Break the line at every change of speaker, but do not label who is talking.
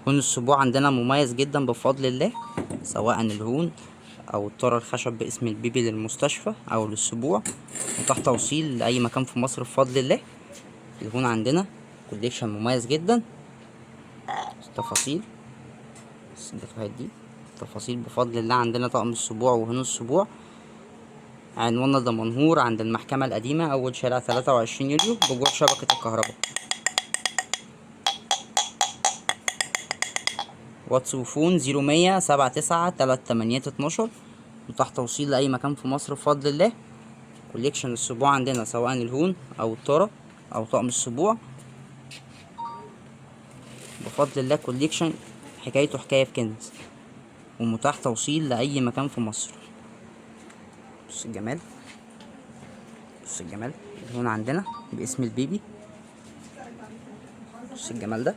هون السبوع عندنا مميز جدا بفضل الله، سواء الهون او الطارة الخشب باسم البيبي للمستشفى او للسبوع، متاح توصيل لاي مكان في مصر بفضل الله. الهون عندنا كوليكشن مميز جدا. تفاصيل الدفايات دي تفاصيل بفضل الله. عندنا طقم السبوع وهون السبوع. عنواننا دمنهور عند المحكمة القديمة، أول شارع 23 يوليو بجوار شبكة الكهرباء. واتس وفون 0100 79 38 12. متاح توصيل لأي مكان في مصر بفضل الله. كوليكشن السبوع عندنا سواء الهون أو الطارة أو طقم السبوع بفضل الله. كوليكشن حكايته حكاية في كنز، ومتاح توصيل لأي مكان في مصر. بص الجمال، بص الجمال. الهون عندنا باسم البيبي. بص الجمال ده.